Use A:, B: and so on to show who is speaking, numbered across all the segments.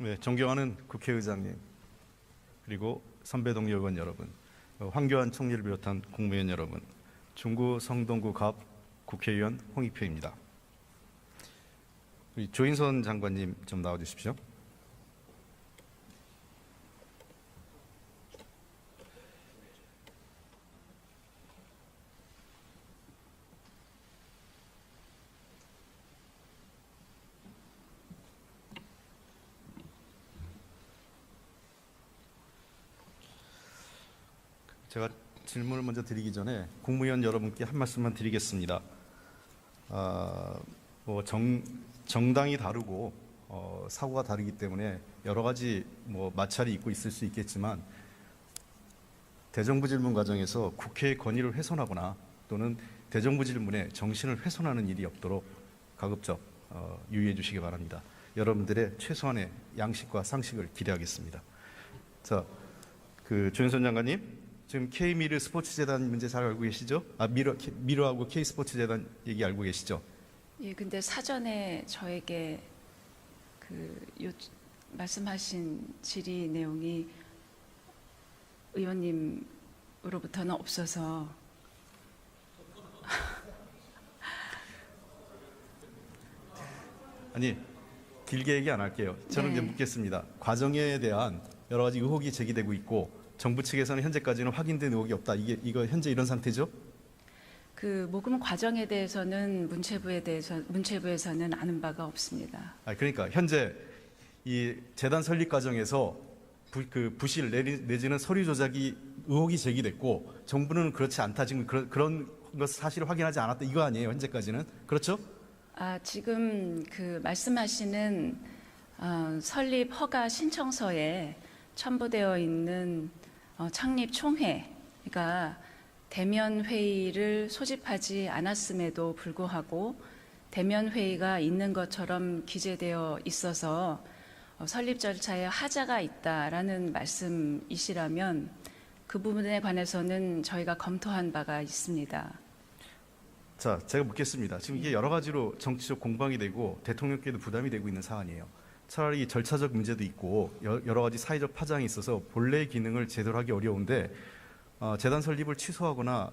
A: 네, 존경하는 국회의장님, 그리고 선배 동료 의원 여러분, 황교안 총리를 비롯한 국무위원 여러분, 중구 성동구 갑 국회의원 홍익표입니다. 우리 조인선 장관님 좀 나와주십시오. 제가 질문을 먼저 드리기 전에 국무위원 여러분께 한 말씀만 드리겠습니다. 정당이 다르고 사고가 다르기 때문에 여러 가지 마찰이 있고 있을 수 있겠지만 대정부 질문 과정에서 국회의 권위를 훼손하거나 또는 대정부 질문에 정신을 훼손하는 일이 없도록 가급적 유의해 주시기 바랍니다. 여러분들의 최소한의 양식과 상식을 기대하겠습니다. 자, 조인선 장관님. 지금 K미르 스포츠재단 문제 잘 알고 계시죠? 미르하고 K스포츠재단 얘기 알고 계시죠?
B: 예, 근데 사전에 저에게 말씀하신 질의 내용이 의원님으로부터는 없어서
A: 아니, 길게 얘기 안 할게요. 저는
B: 네.
A: 이제 묻겠습니다. 과정에 대한 여러 가지 의혹이 제기되고 있고 정부 측에서는 현재까지는 확인된 의혹이 없다. 이거 현재 이런 상태죠?
B: 모금 과정에 대해서는 문체부에서는 아는 바가 없습니다.
A: 그러니까 현재 이 재단 설립 과정에서 부실 내지는 서류 조작이 의혹이 제기됐고 정부는 그렇지 않다. 지금 그런 것 사실을 확인하지 않았다. 이거 아니에요. 현재까지는. 그렇죠?
B: 지금 말씀하시는 설립 허가 신청서에 첨부되어 있는 창립 총회가 대면 회의를 소집하지 않았음에도 불구하고 대면 회의가 있는 것처럼 기재되어 있어서 설립 절차에 하자가 있다라는 말씀이시라면 그 부분에 관해서는 저희가 검토한 바가 있습니다.
A: 자, 제가 묻겠습니다. 지금 이게 여러 가지로 정치적 공방이 되고 대통령께도 부담이 되고 있는 사안이에요. 차라리 절차적 문제도 있고 여러 가지 사회적 파장이 있어서 본래의 기능을 제대로 하기 어려운데 재단 설립을 취소하거나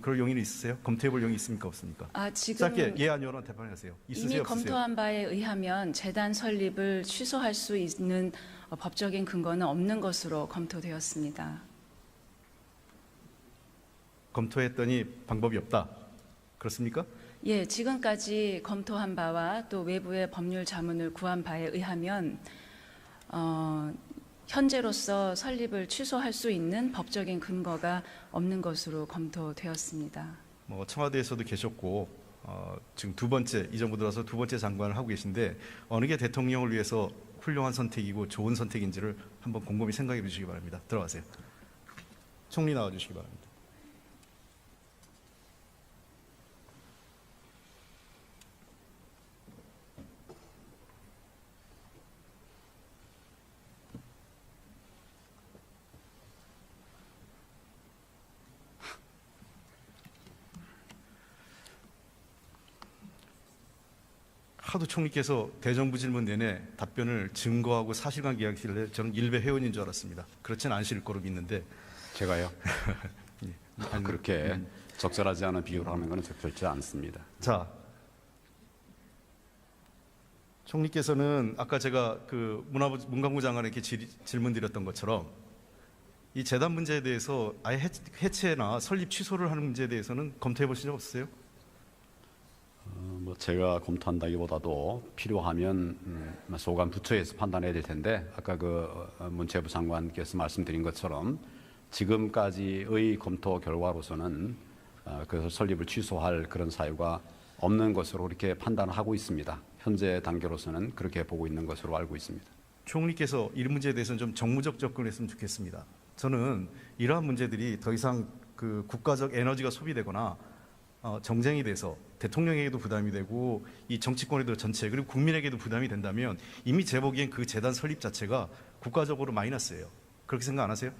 A: 그럴 용의는 있으세요? 검토해볼 용의 있습니까? 없습니까?
B: 지금
A: 짧게 예 아니오로 대답하세요. 있으세요?
B: 이미
A: 없으세요?
B: 검토한 바에 의하면 재단 설립을 취소할 수 있는 법적인 근거는 없는 것으로 검토되었습니다.
A: 검토했더니 방법이 없다. 그렇습니까?
B: 예, 지금까지 검토한 바와 또 외부의 법률 자문을 구한 바에 의하면 현재로서 설립을 취소할 수 있는 법적인 근거가 없는 것으로 검토되었습니다.
A: 청와대에서도 계셨고 지금 이정부 들어서 두 번째 장관을 하고 계신데 어느 게 대통령을 위해서 훌륭한 선택이고 좋은 선택인지를 한번 곰곰이 생각해 주시기 바랍니다. 들어가세요. 총리 나와 주시기 바랍니다. 하도 총리께서 대정부 질문 내내 답변을 증거하고 사실관계 이야기하길래 저는 일베 회원인 줄 알았습니다. 그렇지는 않으실 거로 믿는데.
C: 제가요?
A: 예.
C: 그렇게 적절하지 않은 비유를 하는 것은 적절치 않습니다.
A: 자, 총리께서는 아까 제가 문광부 장관에게 질문 드렸던 것처럼 이 재단 문제에 대해서 아예 해체나 설립 취소를 하는 문제에 대해서는 검토해 보신 적 없으세요?
C: 제가 검토한다기보다도 필요하면 소관 부처에서 판단해야 될 텐데 아까 문체부 장관께서 말씀드린 것처럼 지금까지의 검토 결과로서는 그 설립을 취소할 그런 사유가 없는 것으로 이렇게 판단을 하고 있습니다. 현재 단계로서는 그렇게 보고 있는 것으로 알고 있습니다.
A: 총리께서 이 문제에 대해서는 좀 정무적 접근했으면 좋겠습니다. 저는 이러한 문제들이 더 이상 국가적 에너지가 소비되거나 정쟁이 돼서 대통령에게도 부담이 되고 이 정치권에도 전체 그리고 국민에게도 부담이 된다면 이미 제 보기엔 그 재단 설립 자체가 국가적으로 마이너스예요. 그렇게 생각 안 하세요?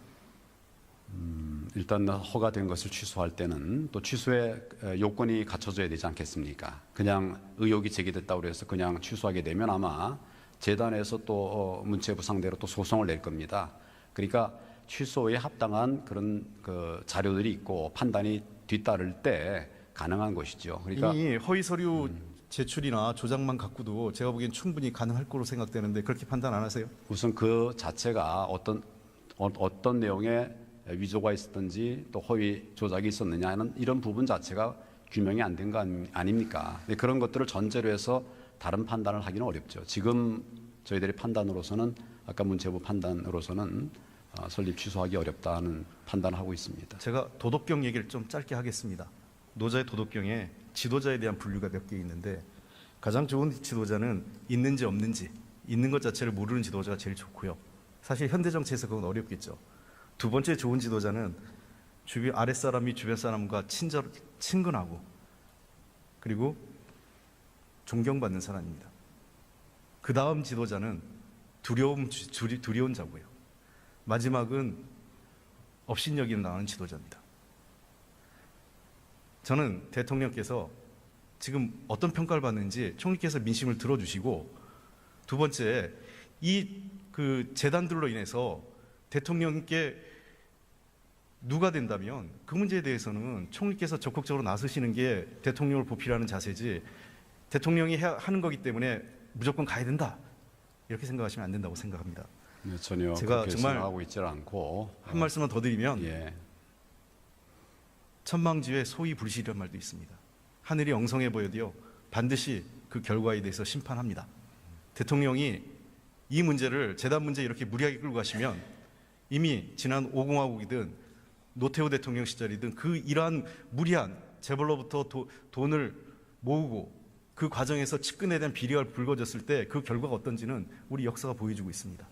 C: 일단 허가된 것을 취소할 때는 또 취소의 요건이 갖춰져야 되지 않겠습니까? 그냥 의혹이 제기됐다고 해서 그냥 취소하게 되면 아마 재단에서 또 문체부 상대로 또 소송을 낼 겁니다. 그러니까 취소에 합당한 그런 그 자료들이 있고 판단이 뒤따를 때 가능한 것이죠. 그러니까
A: 이미 허위 서류 제출이나 조작만 갖고도 제가 보기엔 충분히 가능할 거로 생각되는데 그렇게 판단 안 하세요?
C: 우선 그 자체가 어떤 내용의 위조가 있었든지 또 허위 조작이 있었느냐 하는 이런 부분 자체가 규명이 안 된 거 아닙니까? 근데 그런 것들을 전제로 해서 다른 판단을 하기는 어렵죠. 지금 저희들의 판단으로서는 아까 문체부 판단으로서는 설립 취소하기 어렵다는 판단을 하고 있습니다.
A: 제가 도덕경 얘기를 좀 짧게 하겠습니다. 노자의 도덕경에 지도자에 대한 분류가 몇 개 있는데 가장 좋은 지도자는 있는지 없는지 있는 것 자체를 모르는 지도자가 제일 좋고요. 사실 현대 정치에서 그건 어렵겠죠. 두 번째 좋은 지도자는 주변 아랫사람이 주변 사람과 친근하고 그리고 존경받는 사람입니다. 그 다음 지도자는 두려운 자고요. 마지막은 업신여기 나가는 지도자입니다. 저는 대통령께서 지금 어떤 평가를 받는지 총리께서 민심을 들어주시고 두 번째 이 그 재단들로 인해서 대통령께 누가 된다면 그 문제에 대해서는 총리께서 적극적으로 나서시는 게 대통령을 보필하는 자세지 대통령이 하는 거기 때문에 무조건 가야 된다 이렇게 생각하시면 안 된다고 생각합니다.
C: 네, 전혀
A: 제가
C: 그렇게
A: 정말
C: 생각하고 있지 않고
A: 한 말씀만 더 드리면
C: 예.
A: 천망지에 소위 불시이란 말도 있습니다. 하늘이 엉성해 보여도요 반드시 그 결과에 대해서 심판합니다. 대통령이 이 문제를 재단 문제 이렇게 무리하게 끌고 가시면 이미 지난 5공화국이든 노태우 대통령 시절이든 그 이러한 무리한 재벌로부터 돈을 모으고 그 과정에서 측근에 대한 비리가 불거졌을 때 그 결과가 어떤지는 우리 역사가 보여주고 있습니다.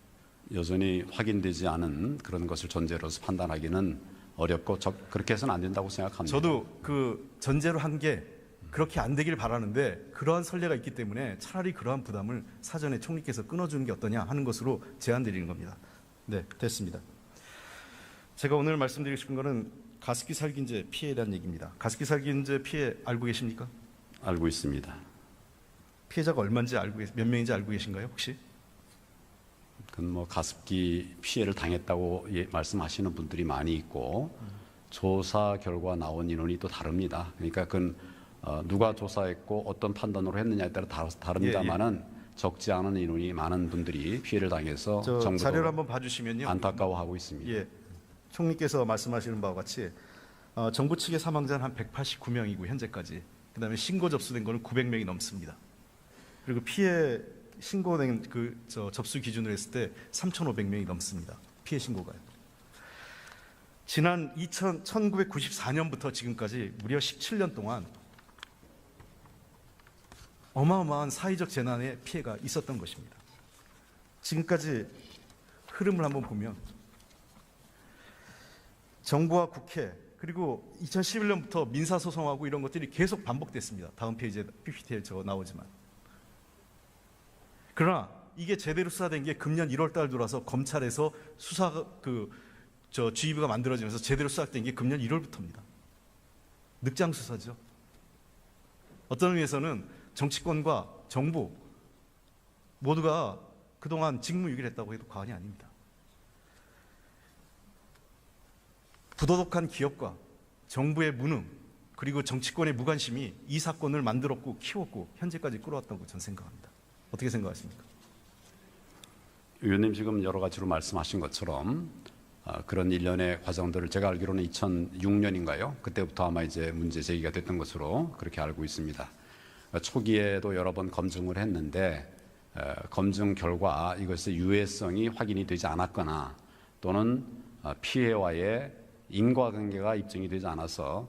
C: 여전히 확인되지 않은 그런 것을 전제로서 판단하기는 어렵고 그렇게 해서는 안 된다고 생각합니다.
A: 저도 그 전제로 한 게 그렇게 안 되길 바라는데 그러한 선례가 있기 때문에 차라리 그러한 부담을 사전에 총리께서 끊어주는 게 어떠냐 하는 것으로 제안드리는 겁니다. 네, 됐습니다. 제가 오늘 말씀드리고 싶은 거는 가습기 살균제 피해에 대한 얘기입니다. 가습기 살균제 피해 알고 계십니까?
C: 알고 있습니다.
A: 피해자가 얼마인지 몇 명인지 알고 계신가요, 혹시?
C: 그건 뭐 가습기 피해를 당했다고 말씀하시는 분들이 많이 있고 조사 결과 나온 인원이 또 다릅니다. 그러니까 그건 누가 조사했고 어떤 판단으로 했느냐에 따라 다릅니다만은 적지 않은 인원이 많은 분들이 피해를 당해서 정부도
A: 자료를 한번 봐주시면요.
C: 안타까워하고 있습니다.
A: 예, 총리께서 말씀하시는 바와 같이 정부 측의 사망자는 한 189명이고 현재까지 그다음에 신고 접수된 거는 900명이 넘습니다. 그리고 피해 신고된 접수 기준으로 했을 때 3,500명이 넘습니다. 피해 신고가요. 지난 1994년부터 지금까지 무려 17년 동안 어마어마한 사회적 재난의 피해가 있었던 것입니다. 지금까지 흐름을 한번 보면 정부와 국회 그리고 2011년부터 민사소송하고 이런 것들이 계속 반복됐습니다. 다음 페이지에 PPT에 나오지만 그러나 이게 제대로 수사된 게 금년 1월 달 들어와서 검찰에서 수사 주의부가 만들어지면서 제대로 수사된 게 금년 1월부터입니다. 늑장 수사죠. 어떤 의미에서는 정치권과 정부 모두가 그동안 직무유기했다고 해도 과언이 아닙니다. 부도덕한 기업과 정부의 무능 그리고 정치권의 무관심이 이 사건을 만들었고 키웠고 현재까지 끌어왔다고 저는 생각합니다. 어떻게 생각하십니까?
C: 의원님 지금 여러 가지로 말씀하신 것처럼 그런 일련의 과정들을 제가 알기로는 2006년인가요? 그때부터 아마 이제 문제 제기가 됐던 것으로 그렇게 알고 있습니다. 초기에도 여러 번 검증을 했는데 검증 결과 이것의 유해성이 확인이 되지 않았거나 또는 피해와의 인과관계가 입증이 되지 않아서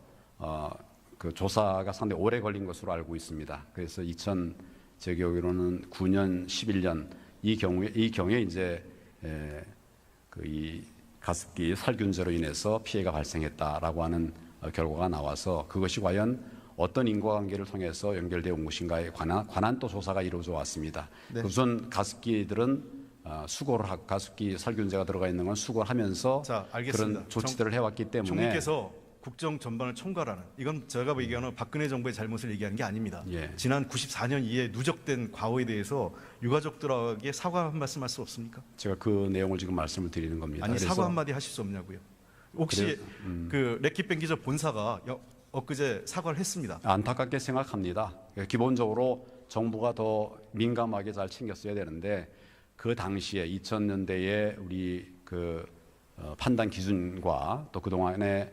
C: 그 조사가 상당히 오래 걸린 것으로 알고 있습니다. 그래서 제 기억으로는 9년, 11년 이 경우에 이제 이 가습기 살균제로 인해서 피해가 발생했다라고 하는 결과가 나와서 그것이 과연 어떤 인과관계를 통해서 연결되어 온 것인가에 관한 또 조사가 이루어져 왔습니다.
A: 네.
C: 우선 가습기들은 가습기 살균제가 들어가 있는 건 수거를 하면서
A: 자, 알겠습니다.
C: 그런 조치들을 해왔기 때문에
A: 총리께서 국정 전반을 총괄하는, 이건 제가 얘기하는 박근혜 정부의 잘못을 얘기하는 게 아닙니다.
C: 예.
A: 지난 94년 이후에 누적된 과오에 대해서 유가족들에게 사과 한 말씀 할 수 없습니까?
C: 제가 그 내용을 지금 말씀을 드리는 겁니다.
A: 아니,
C: 그래서
A: 사과 한마디 하실 수 없냐고요. 혹시 그 레킷뱅 기자 본사가 엊그제 사과를 했습니다.
C: 안타깝게 생각합니다. 기본적으로 정부가 더 민감하게 잘 챙겼어야 되는데 그 당시에 2000년대에 우리 그 판단 기준과 또 그동안의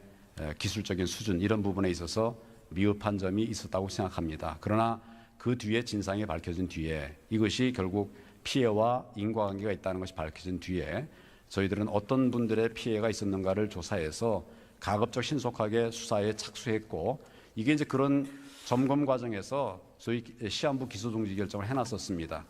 C: 기술적인 수준 이런 부분에 있어서 미흡한 점이 있었다고 생각합니다. 그러나 그 뒤에 진상이 밝혀진 뒤에 이것이 결국 피해와 인과관계가 있다는 것이 밝혀진 뒤에 저희들은 어떤 분들의 피해가 있었는가를 조사해서 가급적 신속하게 수사에 착수했고, 이게 이제 그런 점검 과정에서 저희 시한부 기소중지 결정을 해놨었습니다.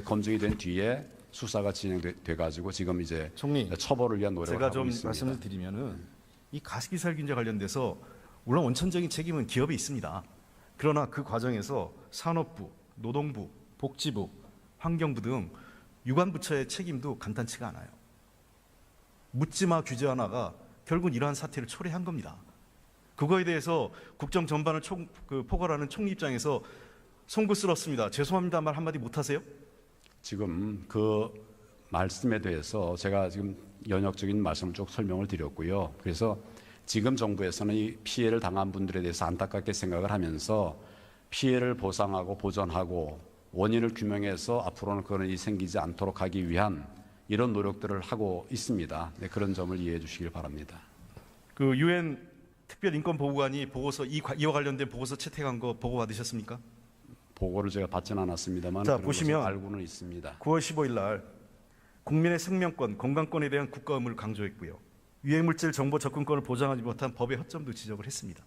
C: 검증이 된 뒤에 수사가 진행돼 가지고 지금 이제
A: 총리,
C: 처벌을 위한 노력을
A: 제가
C: 하고
A: 좀
C: 있습니다.
A: 말씀을 드리면은 이 가습기 살균제 관련돼서 물론 원천적인 책임은 기업에 있습니다. 그러나 그 과정에서 산업부, 노동부, 복지부, 환경부 등 유관부처의 책임도 간단치가 않아요. 묻지마 규제 하나가 결국 이러한 사태를 초래한 겁니다. 그거에 대해서 국정 전반을 포괄하는 총리 입장에서 송구스럽습니다. 죄송합니다 말 한마디 못하세요?
C: 지금 그 말씀에 대해서 제가 지금 연역적인 말씀을 쭉 설명을 드렸고요. 그래서 지금 정부에서는 이 피해를 당한 분들에 대해서 안타깝게 생각을 하면서 피해를 보상하고 보전하고 원인을 규명해서 앞으로는 그런 일이 생기지 않도록 하기 위한 이런 노력들을 하고 있습니다. 네, 그런 점을 이해해 주시길 바랍니다.
A: 그 유엔 특별인권보고관이 보고서 이와 관련된 보고서 채택한 거 보고 받으셨습니까?
C: 보고를 제가 받지는 않았습니다만
A: 자,
C: 그런
A: 보시면
C: 것을 알고는 있습니다.
A: 9월 15일 날 국민의 생명권, 건강권에 대한 국가 의무를 강조했고요. 유해물질 정보 접근권을 보장하지 못한 법의 허점도 지적을 했습니다.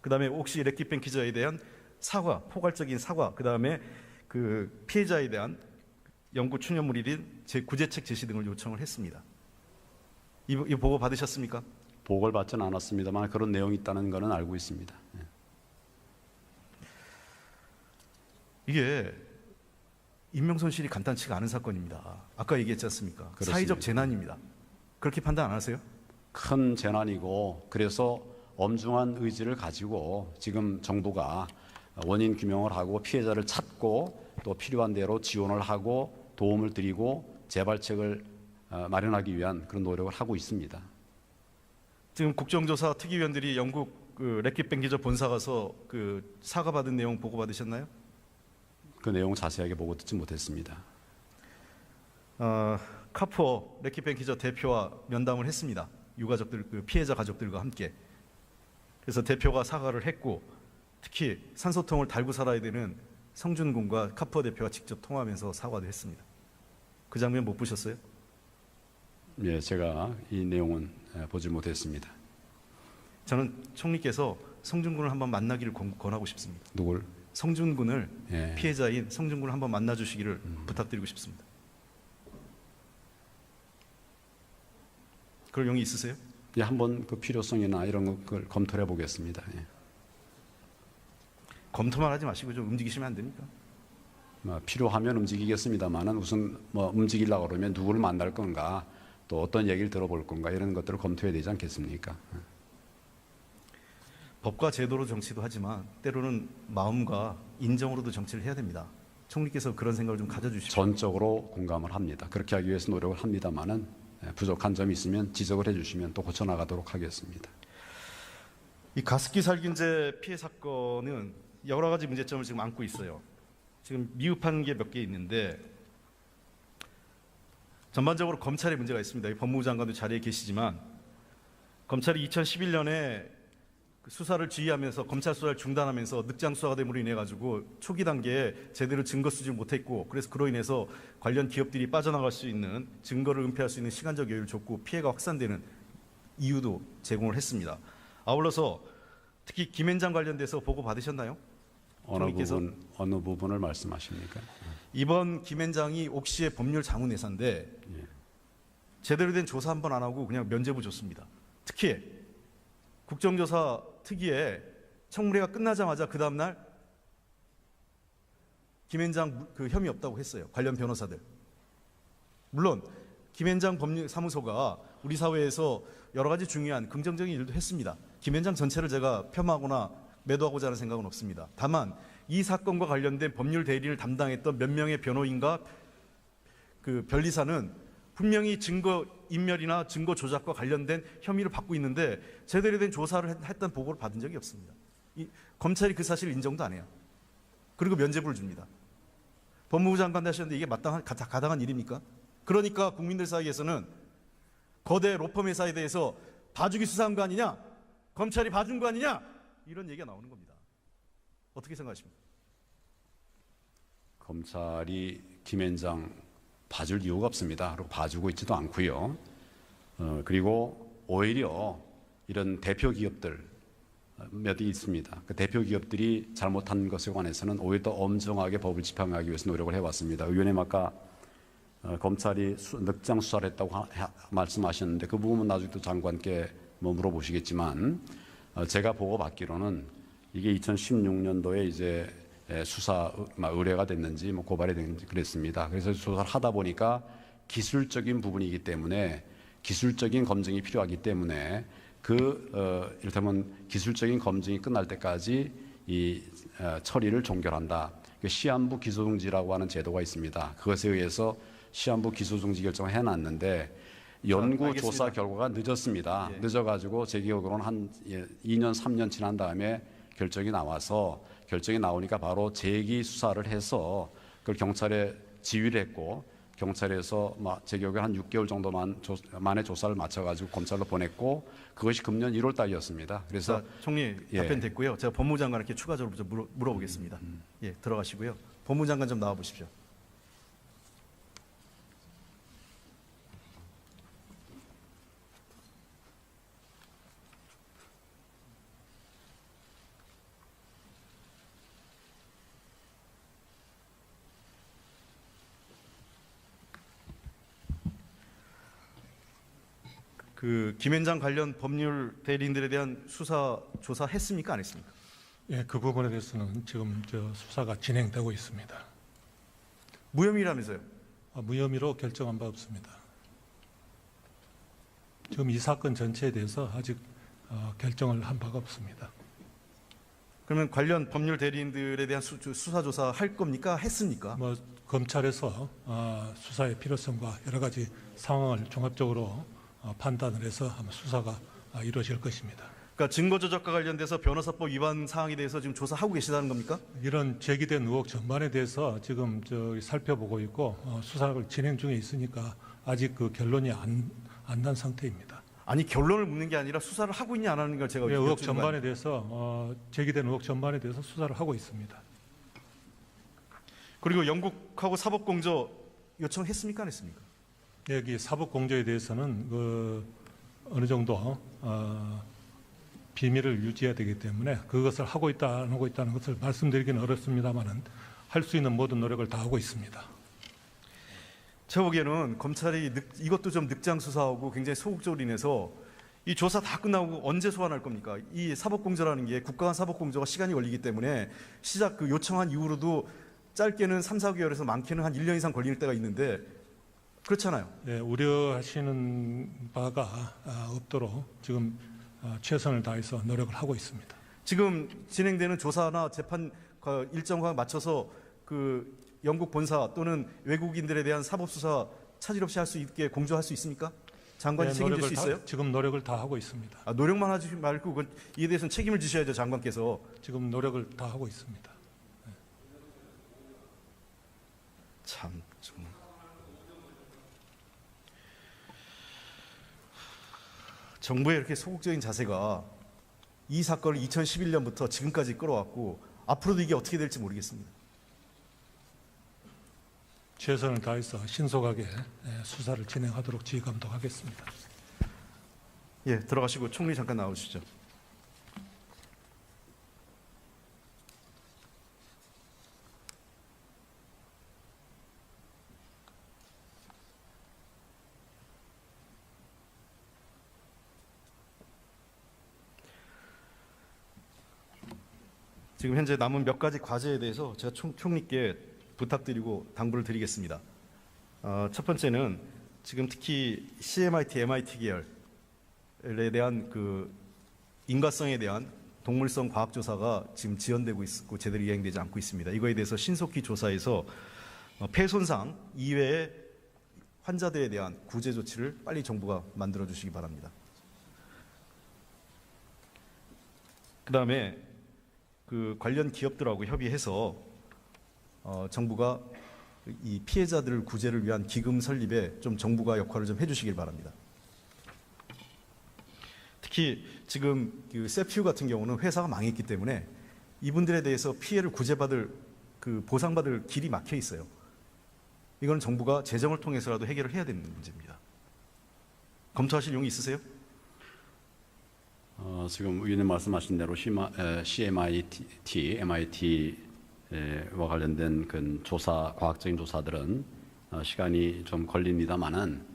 A: 그다음에 혹시 레킷뱅 기자에 대한 사과, 포괄적인 사과, 그다음에 그 피해자에 대한 연구 추념물인 구제책 제시 등을 요청을 했습니다. 이 보고 받으셨습니까?
C: 보고를 받지는 않았습니다만 그런 내용이 있다는 것은 알고 있습니다. 네.
A: 이게 인명손실이 간단치가 않은 사건입니다. 아까 얘기했지 않습니까?
C: 그렇습니다.
A: 사회적 재난입니다. 그렇게 판단 안 하세요?
C: 큰 재난이고 그래서 엄중한 의지를 가지고 지금 정부가 원인 규명을 하고 피해자를 찾고 또 필요한 대로 지원을 하고 도움을 드리고 재발책을 마련하기 위한 그런 노력을 하고 있습니다.
A: 지금 국정조사 특위위원들이 영국 그 레킷뱅 기자 본사 가서 그 사과받은 내용 보고 받으셨나요?
C: 그 내용 자세하게 보고 듣지 못했습니다.
A: 카푸어 레킷뱅 기자 대표와 면담을 했습니다. 유가족들, 그 피해자 가족들과 함께. 그래서 대표가 사과를 했고 특히 산소통을 달고 살아야 되는 성준 군과 카푸어 대표가 직접 통화하면서 사과도 했습니다. 그 장면 못 보셨어요?
C: 예, 제가 이 내용은 보지 못했습니다.
A: 저는 총리께서 성준 군을 한번 만나기를 권하고 싶습니다.
C: 누굴?
A: 성준 군을
C: 예.
A: 피해자인 성준 군을 한번 만나주시기를 부탁드리고 싶습니다. 그럴 용의 있으세요?
C: 예, 한번 그 필요성이나 이런 걸 검토해 보겠습니다. 예.
A: 검토만 하지 마시고 좀 움직이시면 안 됩니까?
C: 필요하면 움직이겠습니다만은 우선 움직이려고 그러면 누구를 만날 건가 또 어떤 얘기를 들어볼 건가 이런 것들을 검토해야 되지 않겠습니까?
A: 법과 제도로 정치도 하지만 때로는 마음과 인정으로도 정치를 해야 됩니다. 총리께서 그런 생각을 좀 가져주십시오.
C: 전적으로 공감을 합니다. 그렇게 하기 위해서 노력을 합니다만은 부족한 점이 있으면 지적을 해주시면 또 고쳐나가도록 하겠습니다.
A: 이 가습기 살균제 피해 사건은 여러 가지 문제점을 지금 안고 있어요. 지금 미흡한 게 몇 개 있는데 전반적으로 검찰에 문제가 있습니다. 법무부 장관도 자리에 계시지만 검찰이 2011년에 수사를 지휘하면서 검찰 수사를 중단하면서 늑장 수사가 됨으로 인해 가지고 초기 단계에 제대로 증거 수집을 못했고 그래서 그로 인해서 관련 기업들이 빠져나갈 수 있는 증거를 은폐할 수 있는 시간적 여유를 줬고 피해가 확산되는 이유도 제공을 했습니다. 아울러서 특히 김앤장 관련돼서 보고 받으셨나요?
C: 어느 부분을 말씀하십니까?
A: 이번 김앤장이 옥시의 법률 자문회사인데 제대로 된 조사 한번 안 하고 그냥 면죄부 줬습니다. 특히 국정조사 특위에 청문회가 끝나자마자 그 다음날 김앤장 그 혐의 없다고 했어요. 관련 변호사들. 물론 김앤장 법률사무소가 우리 사회에서 여러 가지 중요한 긍정적인 일도 했습니다. 김현장 전체를 제가 폄하하거나 매도하고자 하는 생각은 없습니다. 다만 이 사건과 관련된 법률 대리를 담당했던 몇 명의 변호인과 그 변리사는 분명히 증거 인멸이나 증거 조작과 관련된 혐의를 받고 있는데 제대로 된 조사를 했던 보고를 받은 적이 없습니다. 검찰이 그 사실을 인정도 안 해요. 그리고 면죄부를 줍니다. 법무부 장관 하셨는데 이게 가당한 일입니까? 그러니까 국민들 사이에서는 거대 로펌 회사에 대해서 봐주기 수사한 거 아니냐? 검찰이 봐준 거 아니냐? 이런 얘기가 나오는 겁니다. 어떻게 생각하십니까?
C: 검찰이 김현장 봐줄 이유가 없습니다. 그리고 봐주고 있지도 않고요. 그리고 오히려 이런 대표 기업들 몇 있습니다. 그 대표 기업들이 잘못한 것에 관해서는 오히려 더 엄정하게 법을 집행하기 위해서 노력을 해왔습니다. 의원님 아까 검찰이 늑장 수사를 했다고 말씀하셨는데 그 부분은 나중에 또 장관께 뭐 물어보시겠지만 제가 보고 받기로는 이게 2016년도에 이제 수사 의뢰가 됐는지 뭐 고발이 됐는지 그랬습니다. 그래서 조사를 하다 보니까 기술적인 부분이기 때문에 기술적인 검증이 필요하기 때문에 이를테면 기술적인 검증이 끝날 때까지 이 처리를 종결한다. 시한부 기소중지라고 하는 제도가 있습니다. 그것에 의해서 시한부 기소중지 결정을 해놨는데 연구 조사 결과가 늦었습니다.
A: 예.
C: 늦어가지고 제 기억으로는 한 2년 3년 지난 다음에 결정이 나와서 결정이 나오니까 바로 재기 수사를 해서 그걸 경찰에 지휘를 했고 경찰에서 제 기억에 한 6개월 정도만의 조사를 마쳐가지고 검찰로 보냈고 그것이 금년 1월 달이었습니다. 그래서
A: 자, 총리 답변 됐고요. 제가 법무부 장관께 추가적으로 좀 물어보겠습니다. 예, 들어가시고요. 법무부 장관 좀 나와 보십시오. 그 김현장 관련 법률 대리인들에 대한 수사 조사했습니까? 안 했습니까?
D: 예, 그 부분에 대해서는 지금 수사가 진행되고 있습니다.
A: 무혐의라면서요?
D: 무혐의로 결정한 바 없습니다. 지금 이 사건 전체에 대해서 아직 결정을 한 바가 없습니다.
A: 그러면 관련 법률 대리인들에 대한 수사 조사 할 겁니까? 했습니까?
D: 검찰에서 수사의 필요성과 여러 가지 상황을 종합적으로 판단을 해서 아마 수사가 이루어질 것입니다.
A: 그러니까 증거 조작과 관련돼서 변호사법 위반 사항에 대해서 지금 조사하고 계시다는 겁니까?
D: 이런 제기된 의혹 전반에 대해서 지금 살펴보고 있고 수사를 진행 중에 있으니까 아직 그 결론이 안 난 상태입니다.
A: 아니 결론을 묻는 게 아니라 수사를 하고 있냐 안 하는 걸 제가
D: 의혹
A: 여쭙는 거
D: 전반에 대해서 제기된 의혹 전반에 대해서 수사를 하고 있습니다.
A: 그리고 영국하고 사법공조 요청했습니까? 안 했습니까?
D: 여기 사법공조에 대해서는 어느 정도 비밀을 유지해야 되기 때문에 그것을 하고 있다 안 하고 있다는 것을 말씀드리기는 어렵습니다만은 할 수 있는 모든 노력을 다하고 있습니다.
A: 제가 보기에는 검찰이 이것도 좀 늑장 수사하고 굉장히 소극적으로 인해서 이 조사 다 끝나고 언제 소환할 겁니까? 이 사법공조라는 게 국가 간 사법공조가 시간이 걸리기 때문에 시작 그 요청한 이후로도 짧게는 3, 4개월에서 많게는 한 1년 이상 걸릴 때가 있는데 그렇잖아요.
D: 네, 우려하시는 바가 없도록 지금 최선을 다해서 노력을 하고 있습니다.
A: 지금 진행되는 조사나 재판 일정과 맞춰서 그 영국 본사 또는 외국인들에 대한 사법 수사 차질 없이 할 수 있게 공조할 수 있습니까? 장관이 책임질 수 있어요?
D: 지금 노력을 다 하고 있습니다.
A: 노력만 하지 말고 이에 대해서는 책임을 지셔야죠, 장관께서.
D: 지금 노력을 다 하고 있습니다.
A: 참 정말. 정부의 이렇게 소극적인 자세가 이 사건을 2011년부터 지금까지 끌어왔고 앞으로도 이게 어떻게 될지 모르겠습니다.
D: 최선을 다해서 신속하게 수사를 진행하도록 지휘 감독하겠습니다.
A: 예, 들어가시고 총리 잠깐 나오시죠. 지금 현재 남은 몇 가지 과제에 대해서 제가 총리께 부탁드리고 당부를 드리겠습니다. 첫 번째는 지금 특히 CMIT, MIT 계열에 대한 그 인과성에 대한 동물성 과학조사가 지금 지연되고 있고 제대로 이행되지 않고 있습니다. 이거에 대해서 신속히 조사해서 폐손상 이외의 환자들에 대한 구제 조치를 빨리 정부가 만들어 주시기 바랍니다. 그다음에 그 관련 기업들하고 협의해서 정부가 이 피해자들 구제를 위한 기금 설립에 좀 정부가 역할을 좀 해주시길 바랍니다. 특히 지금 그 세퓨 같은 경우는 회사가 망했기 때문에 이분들에 대해서 피해를 구제받을 그 보상받을 길이 막혀 있어요. 이거는 정부가 재정을 통해서라도 해결을 해야 되는 문제입니다. 검토하실 용이 있으세요?
C: 지금 의원님 말씀하신 대로 MIT와 관련된 그 조사, 과학적인 조사들은 시간이 좀 걸립니다만은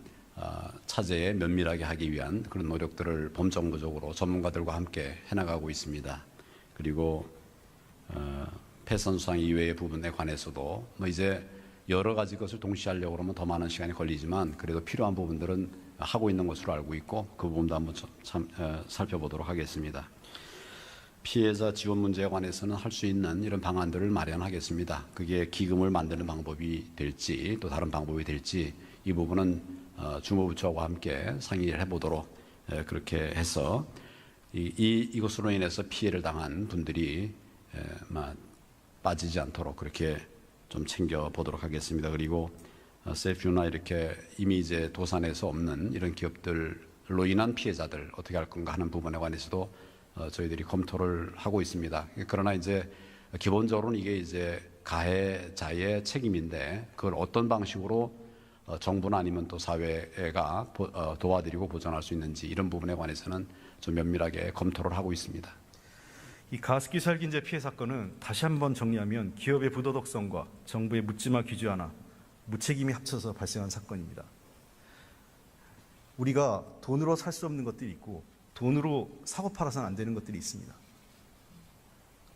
C: 차제에 면밀하게 하기 위한 그런 노력들을 범정부적으로 전문가들과 함께 해나가고 있습니다. 그리고 폐선수상 이외의 부분에 관해서도 뭐 이제 여러 가지 것을 동시에 하려고 그러면 더 많은 시간이 걸리지만 그래도 필요한 부분들은 하고 있는 것으로 알고 있고 그 부분도 한번 살펴보도록 하겠습니다. 피해자 지원 문제에 관해서는 할 수 있는 이런 방안들을 마련하겠습니다. 그게 기금을 만드는 방법이 될지 또 다른 방법이 될지 이 부분은 주무부처와 함께 상의를 해보도록 그렇게 해서 이것으로 인해서 피해를 당한 분들이 빠지지 않도록 그렇게 좀 챙겨보도록 하겠습니다. 그리고 세퓨나 이렇게 이미 이제 도산에서 없는 이런 기업들로 인한 피해자들 어떻게 할 건가 하는 부분에 관해서도 저희들이 검토를 하고 있습니다. 그러나 이제 기본적으로는 이게 이제 가해자의 책임인데 그걸 어떤 방식으로 정부나 아니면 또 사회가 도와드리고 보전할 수 있는지 이런 부분에 관해서는 좀 면밀하게 검토를 하고 있습니다.
A: 이 가습기 살균제 피해 사건은 다시 한번 정리하면 기업의 부도덕성과 정부의 묻지마 규제 하나, 무책임이 합쳐서 발생한 사건입니다. 우리가 돈으로 살 수 없는 것들이 있고 돈으로 사고 팔아서는 안 되는 것들이 있습니다.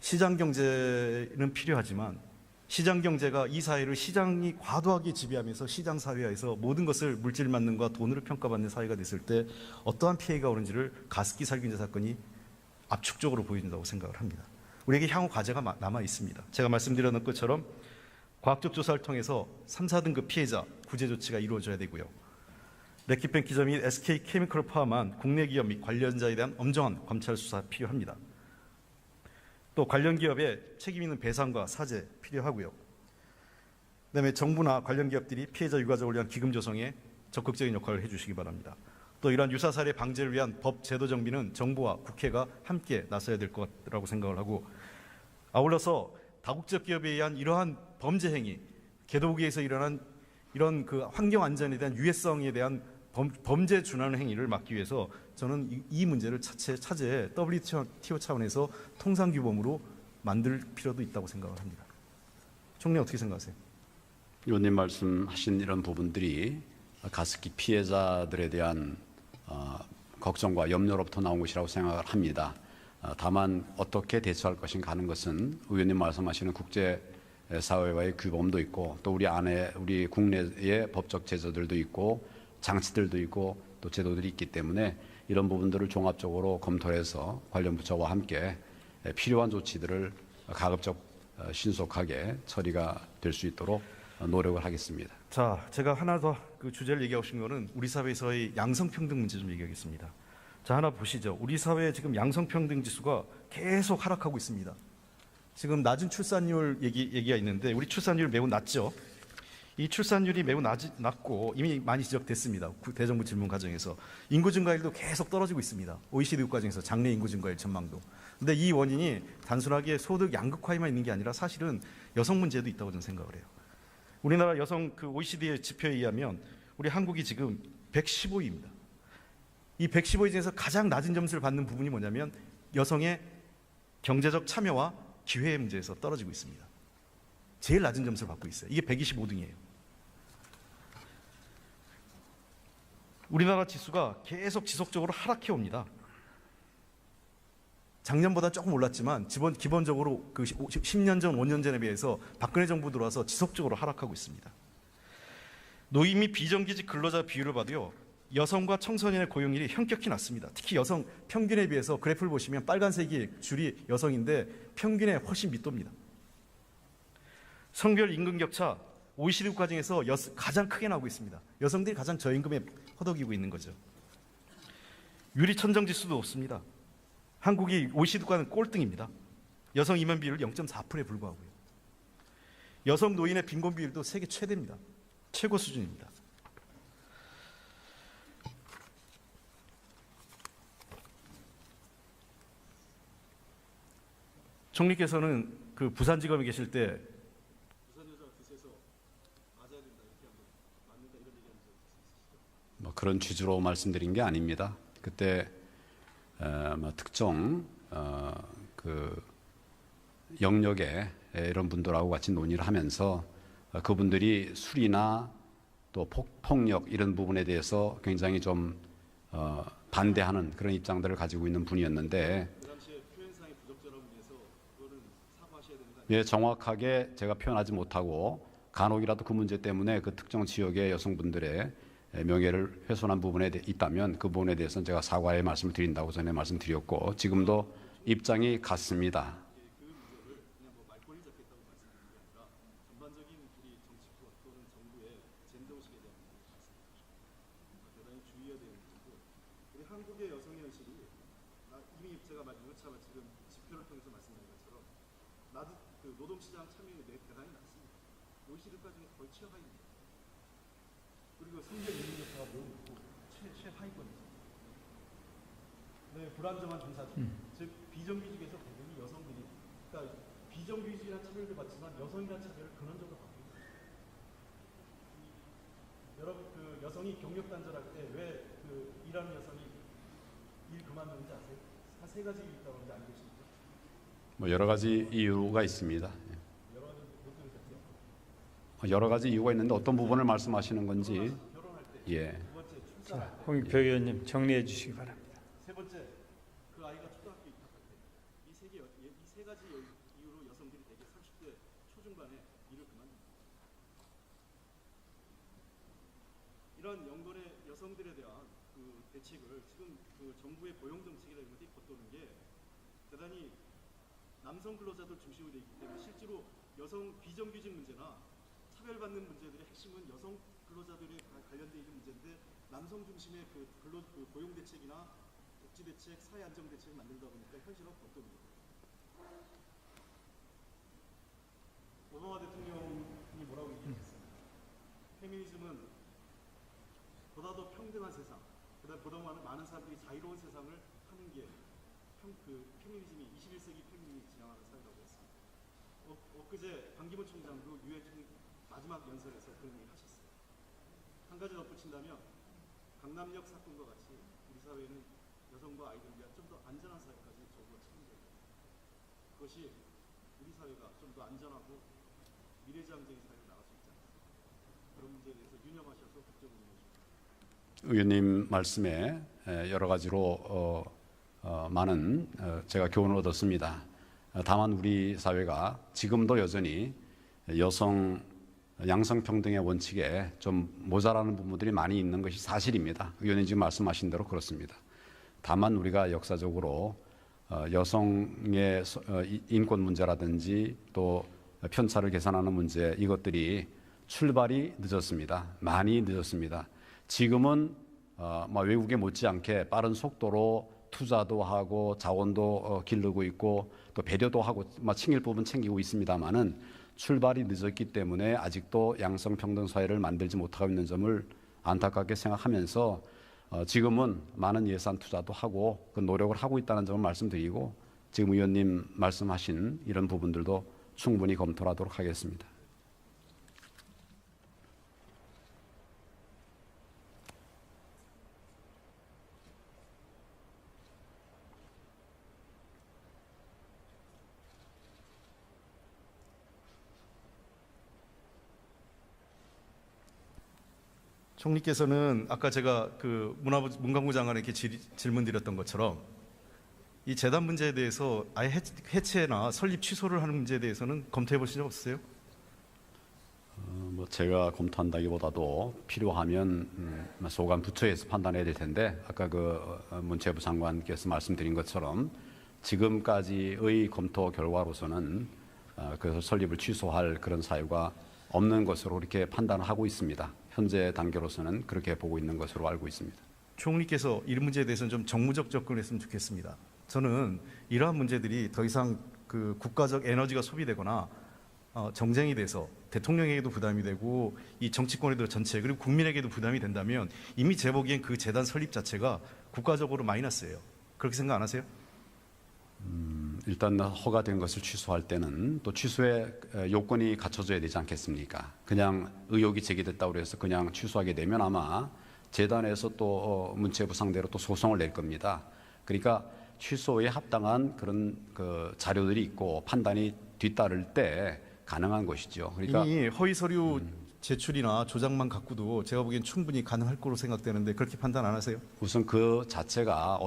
A: 시장 경제는 필요하지만 시장 경제가 이 사회를 시장이 과도하게 지배하면서 시장 사회에서 모든 것을 물질 만능과 돈으로 평가받는 사회가 됐을 때 어떠한 피해가 오는지를 가습기 살균제 사건이 압축적으로 보여준다고 생각을 합니다. 우리에게 향후 과제가 남아 있습니다. 제가 말씀드렸던 것처럼 과학적 조사를 통해서 3, 4등급 피해자 구제 조치가 이루어져야 되고요. 레킷뱅 기자 및 SK케미컬을 포함한 국내 기업 및 관련자에 대한 엄정한 검찰 수사 필요합니다. 또 관련 기업의 책임 있는 배상과 사죄 필요하고요. 그다음에 정부나 관련 기업들이 피해자 유가족을 위한 기금 조성에 적극적인 역할을 해주시기 바랍니다. 또 이러한 유사 사례 방지를 위한 법 제도 정비는 정부와 국회가 함께 나서야 될 것이라고 생각을 하고 아울러서 다국적 기업에 의한 이러한 범죄 행위, 개도국에서 일어난 이런 그 환경 안전에 대한 유해성에 대한 범죄 준하는 행위를 막기 위해서 저는 이 문제를 차제에 WTO 차원에서 통상 규범으로 만들 필요도 있다고 생각을 합니다. 총리 어떻게 생각하세요?
C: 의원님 말씀하신 이런 부분들이 가습기 피해자들에 대한 걱정과 염려로부터 나온 것이라고 생각을 합니다. 다만 어떻게 대처할 것인가 하는 것은 의원님 말씀하시는 국제 사회와의 규범도 있고 또 우리 국내의 법적 제도들도 있고 장치들도 있고 또 제도들이 있기 때문에 이런 부분들을 종합적으로 검토해서 관련 부처와 함께 필요한 조치들을 가급적 신속하게 처리가 될 수 있도록 노력을 하겠습니다.
A: 자, 제가 하나 더 그 주제를 얘기하고 싶은 거는 우리 사회에서의 양성평등 문제 좀 얘기하겠습니다. 자, 하나 보시죠. 우리 사회에 지금 양성평등 지수가 계속 하락하고 있습니다. 지금 낮은 출산율 얘기가 있는데 우리 출산율 매우 낮죠. 이 출산율이 매우 낮고 이미 많이 지적됐습니다. 대정부 질문 과정에서 인구 증가율도 계속 떨어지고 있습니다. OECD 국가 중에서 장래 인구 증가율 전망도. 근데 이 원인이 단순하게 소득 양극화에만 있는 게 아니라 사실은 여성 문제도 있다고 저는 생각을 해요. 우리나라 여성 그 OECD의 지표에 의하면 우리 한국이 지금 115위입니다. 이 115위 중에서 가장 낮은 점수를 받는 부분이 뭐냐면 여성의 경제적 참여와 기회의 문제에서 떨어지고 있습니다. 제일 낮은 점수를 받고 있어요. 이게 125등이에요. 우리나라 지수가 계속 지속적으로 하락해 옵니다. 작년보다 조금 올랐지만 기본적으로 그 10년 전, 5년 전에 비해서 박근혜 정부 들어와서 지속적으로 하락하고 있습니다. 노인 및 비정규직 근로자 비율을 봐도요, 여성과 청소년의 고용률이 현격히 낮습니다. 특히 여성 평균에 비해서 그래프를 보시면 빨간색이 줄이 여성인데 평균에 훨씬 밑돕니다. 성별 임금 격차 OECD 국가 중에서 가장 크게 나오고 있습니다. 여성들이 가장 저임금에 허덕이고 있는 거죠. 유리천정 지수도 높습니다. 한국이 OECD 국가는 꼴등입니다. 여성 임원 비율 0.4%에 불과하고요. 여성 노인의 빈곤 비율도 세계 최대입니다. 최고 수준입니다. 총리께서는 그 부산지검에 계실 때
C: 뭐 그런 취지로 말씀드린 게 아닙니다. 그때 뭐 특정 그 영역에 이런 분들하고 같이 논의를 하면서 그분들이 술이나 또 폭력 이런 부분에 대해서 굉장히 좀 반대하는 그런 입장들을 가지고 있는 분이었는데 예, 정확하게 제가 표현하지 못하고 간혹이라도 그 문제 때문에 그 특정 지역의 여성분들의 명예를 훼손한 부분에 있다면 그 부분에 대해서는 제가 사과의 말씀을 드린다고 전에 말씀드렸고 지금도 입장이 같습니다.
A: 한국의 여성의 현실이 이미 제가 말씀드렸지만 지금 지표를 통해서 말씀드린 것처럼 그 노동시장 참여율이 대단히 낮습니다. OECD 국가 중에 거의 최하위입니다. 그리고 성별 임금 격차가 매우 높고 최하위권입니다. 네, 불안정한 종사직, 즉 비정규직에서 대부분 여성들이, 그러니까 비정규직이란 차별을 받지만 여성이란 차별을 근원적으로 받고 있습니다. 여러분 그 여성이 경력 단절할 때 왜 그 일하는 여성이 일 그만두는지 아세요? 한 세 가지 이유 있다고 하는지 알고 계십니까?
C: 뭐 여러 가지 이유가 있습니다. 여러 가지 이유가 있는데 어떤 부분을 말씀하시는 건지. 예.
E: 홍익표 의원님 정리해 주시기 바랍니다.
A: 세 번째, 그 아이가 초등학교 입학할 때 이 세 가지 이유로 여성들이 대개 30대 초중반에 일을 그만둡니다. 이런 연건의 여성들에 대한 그 대책을 지금 그 정부의 고용 정책이라는 것이 겉도는 게 대단히 남성 근로자들 중심으로 되어 있기 때문에 실제로 여성 비정규직 문제나 차별받는 문제들의 핵심은 여성 근로자들이 관련되어 있는 문제인데 남성 중심의 그 고용 대책이나 복지 대책, 사회 안정 대책을 만들다 보니까 현실은 겉도는 거예요. 오바마 대통령이 뭐라고 얘기했습니까? 페미니즘은 보다 더 평등한 세상, 보다 많은 사람들이 자유로운 세상을 하는 게 페미니즘이 21세기 페미니즘이 지향하는 사회라고 했습니다. 엊그제 반기문 총장도 유엔 마지막 연설에서 그런 얘기 하셨어요. 한 가지 덧붙인다면 강남역 사건과 같이 우리 사회는 여성과 아이들을 위한 좀 더 안전한 사회까지 정부가 책임져야 됩니다. 그것이 우리 사회가 좀 더 안전하고 미래지향적인 사회로 나갈 수 있지 않습니까? 그런 문제에 대해서 유념하셔서 국정을 운영해 주십시오.
C: 의원님 말씀에 여러 가지로 많은 제가 교훈을 얻었습니다. 다만 우리 사회가 지금도 여전히 여성 양성평등의 원칙에 좀 모자라는 부분들이 많이 있는 것이 사실입니다. 의원님 지금 말씀하신 대로 그렇습니다. 다만 우리가 역사적으로 여성의 인권 문제라든지 또 편차를 개선하는 문제 이것들이 출발이 늦었습니다. 많이 늦었습니다. 지금은 외국에 못지않게 빠른 속도로 투자도 하고 자원도 기르고 있고 또 배려도 하고 챙길 부분 챙기고 있습니다만은 출발이 늦었기 때문에 아직도 양성평등 사회를 만들지 못하고 있는 점을 안타깝게 생각하면서 지금은 많은 예산 투자도 하고 그 노력을 하고 있다는 점을 말씀드리고 지금 의원님 말씀하신 이런 부분들도 충분히 검토하도록 하겠습니다.
A: 총리께서는 아까 제가 그 문광부 장관에게 질문드렸던 것처럼 이 재단 문제에 대해서 아예 해체나 설립 취소를 하는 문제에 대해서는 검토해 보신 적 없으세요?
C: 뭐 제가 검토한다기보다도 필요하면 소관 부처에서 판단해야 될 텐데 아까 그 문체부 장관께서 말씀드린 것처럼 지금까지의 검토 결과로서는 그 설립을 취소할 그런 사유가 없는 것으로 이렇게 판단을 하고 있습니다. 현재 단계로서는 그렇게 보고 있는 것으로 알고 있습니다.
A: 총리께서 이 문제에 대해서는 좀 정무적 접근을 했으면 좋겠습니다. 저는 이러한 문제들이 더 이상 그 국가적 에너지가 소비되거나 정쟁이 돼서 대통령에게도 부담이 되고 이 정치권에도 전체 그리고 국민에게도 부담이 된다면 이미 제 보기엔 그 재단 설립 자체가 국가적으로 마이너스예요. 그렇게 생각 안 하세요?
C: 일단 허가된 것을 취소할 때는 또 취소의 요건이 갖춰져야 되지 않겠습니까? 그냥 의혹이 제기됐다고 해서 그냥 취소하게 되면 아마 재단에서 또 문체부 상대로 또 소송을 낼 겁니다. 그러니까 취소에 합당한 그런 그 자료들이 있고 판단이 뒤따를 때 가능한 것이죠. 그러니까
A: 이미 허위 서류 제출이나 조작만 갖고도 제가 보기엔 충분히 가능할 거로 생각되는데 그렇게 판단 안 하세요?
C: 우선 그 자체가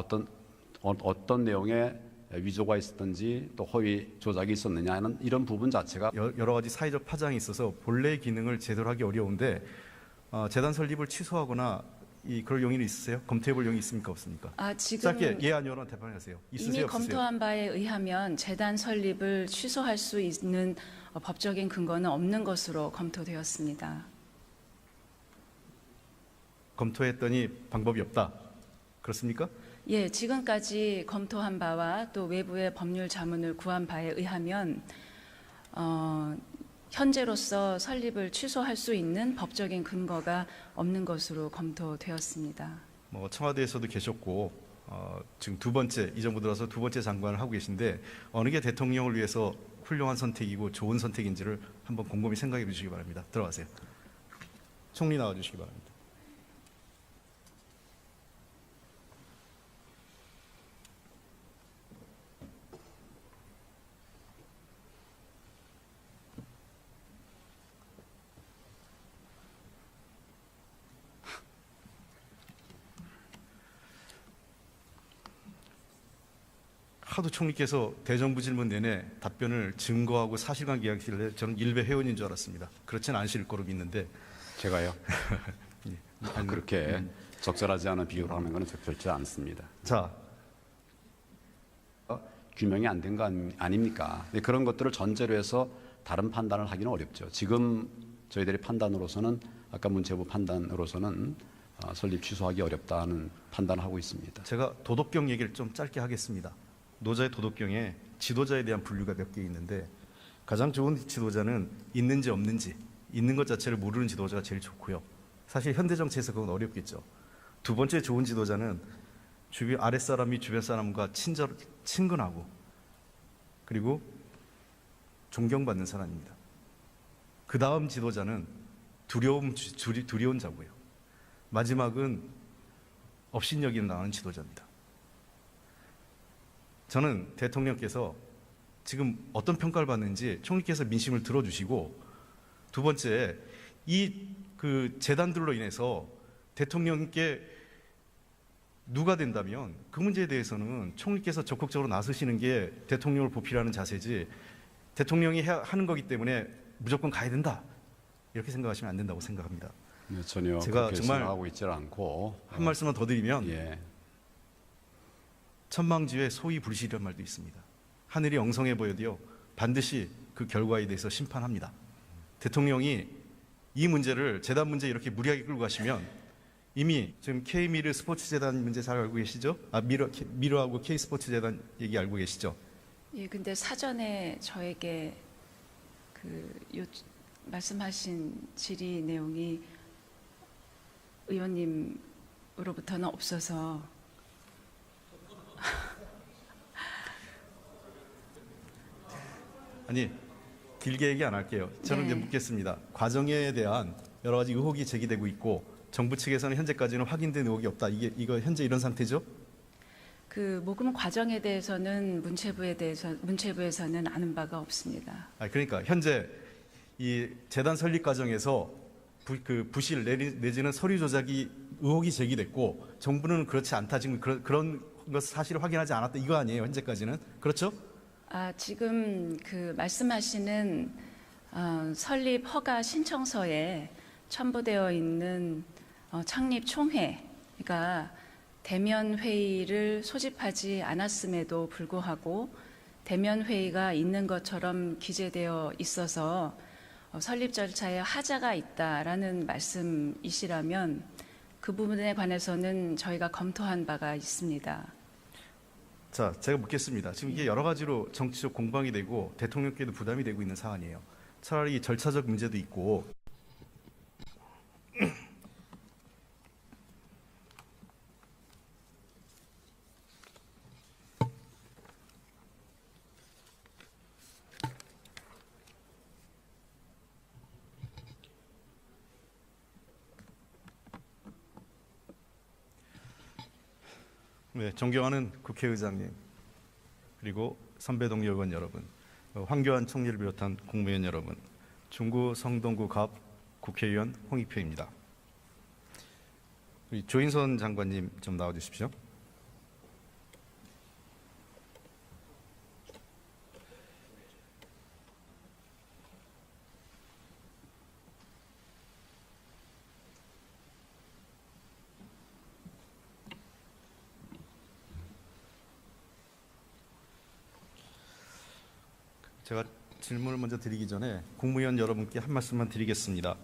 C: 어떤 내용의 위조가 있었든지 또 허위 조작이 있었느냐는 이런 부분 자체가
A: 여러 가지 사회적 파장이 있어서 본래의 기능을 제대로 하기 어려운데 재단 설립을 취소하거나 그럴 용의는 있으세요? 검토해볼 용의 있습니까 없습니까?
B: 지금
A: 짧게 예 아니오로 대답하세요. 있으세요
B: 이미
A: 없으세요?
B: 검토한 바에 의하면 재단 설립을 취소할 수 있는 법적인 근거는 없는 것으로 검토되었습니다.
A: 검토했더니 방법이 없다. 그렇습니까?
B: 예, 지금까지 검토한 바와 또 외부의 법률 자문을 구한 바에 의하면 현재로서 설립을 취소할 수 있는 법적인 근거가 없는 것으로 검토되었습니다.
A: 뭐 청와대에서도 계셨고 지금 두 번째 이정부 들어서 두 번째 장관을 하고 계신데 어느 게 대통령을 위해서 훌륭한 선택이고 좋은 선택인지를 한번 곰곰이 생각해 주시기 바랍니다. 들어가세요. 총리 나와 주시기 바랍니다. 하도 총리께서 대정부 질문 내내 답변을 증거하고 사실관계 이야기를 저는 일베 회원인 줄 알았습니다. 그렇지는 않으실 거로 믿는데
C: 제가요.
A: 아니,
C: 그렇게 적절하지 않은 비유를 하는 것은 적절치 않습니다.
A: 자,
C: 규명이 안 된 거 아닙니까? 근데 그런 것들을 전제로 해서 다른 판단을 하기는 어렵죠. 지금 저희들의 판단으로서는 아까 문체부 판단으로서는 설립 취소하기 어렵다는 판단을 하고 있습니다.
A: 제가 도덕경 얘기를 좀 짧게 하겠습니다. 노자의 도덕경에 지도자에 대한 분류가 몇 개 있는데 가장 좋은 지도자는 있는지 없는지 있는 것 자체를 모르는 지도자가 제일 좋고요. 사실 현대 정치에서 그건 어렵겠죠. 두 번째 좋은 지도자는 주변 아랫사람이 주변 사람과 친근하고 그리고 존경받는 사람입니다. 그 다음 지도자는 두려운 자고요. 마지막은 업신여기 나가는 지도자입니다. 저는 대통령께서 지금 어떤 평가를 받는지 총리께서 민심을 들어주시고 두 번째 그 재단들로 인해서 대통령께 누가 된다면 그 문제에 대해서는 총리께서 적극적으로 나서시는 게 대통령을 보필하는 자세지 대통령이 하는 거기 때문에 무조건 가야 된다 이렇게 생각하시면 안 된다고 생각합니다.
C: 네, 전혀
A: 제가
C: 그렇게
A: 정말
C: 생각하고 있지 않고
A: 한 말씀만 더 드리면
C: 예.
A: 천망지에 소위 불시이란 말도 있습니다. 하늘이 엉성해 보여도요 반드시 그 결과에 대해서 심판합니다. 대통령이 이 문제를 재단 문제 이렇게 무리하게 끌고 가시면 이미 지금 K미르 스포츠재단 문제 잘 알고 계시죠? 미르하고 K스포츠재단 얘기 알고 계시죠?
B: 예, 근데 사전에 저에게 말씀하신 질의 내용이 의원님으로부터는 없어서
A: 아니 길게 얘기 안 할게요. 저는
B: 네.
A: 이제 묻겠습니다. 과정에 대한 여러 가지 의혹이 제기되고 있고 정부 측에서는 현재까지는 확인된 의혹이 없다. 이거 현재 이런 상태죠?
B: 그 모금 과정에 대해서는 문체부에서는 아는 바가 없습니다.
A: 그러니까 현재 이 재단 설립 과정에서 부실 내지는 서류 조작이 의혹이 제기됐고 정부는 그렇지 않다. 지금 그런 것 사실을 확인하지 않았다. 이거 아니에요. 현재까지는 그렇죠?
B: 지금 말씀하시는 설립 허가 신청서에 첨부되어 있는 창립 총회가 대면 회의를 소집하지 않았음에도 불구하고 대면 회의가 있는 것처럼 기재되어 있어서 설립 절차에 하자가 있다라는 말씀이시라면 그 부분에 관해서는 저희가 검토한 바가 있습니다.
A: 자, 제가 묻겠습니다. 지금 이게 여러 가지로 정치적 공방이 되고 대통령께도 부담이 되고 있는 사안이에요. 차라리 절차적 문제도 있고 네, 존경하는 국회의장님, 그리고 선배 동료 의원 여러분, 황교안 총리를 비롯한 국무위원 여러분, 중구 성동구 갑 국회의원 홍익표입니다. 우리 조인선 장관님 좀 나와주십시오. 제가 질문을 먼저 드리기 전에 국무위원 여러분께 한 말씀만 드리겠습니다.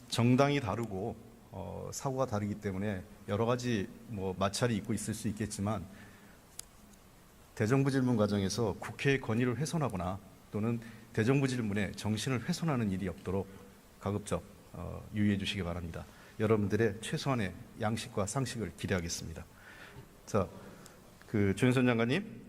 A: 정당이 다르고 사고가 다르기 때문에 여러 가지 마찰이 있고 있을 수 있겠지만 대정부 질문 과정에서 국회의 권위를 훼손하거나 또는 대정부 질문에 정신을 훼손하는 일이 없도록 가급적 유의해 주시기 바랍니다. 여러분들의 최소한의 양식과 상식을 기대하겠습니다. 자, 조윤선 장관님.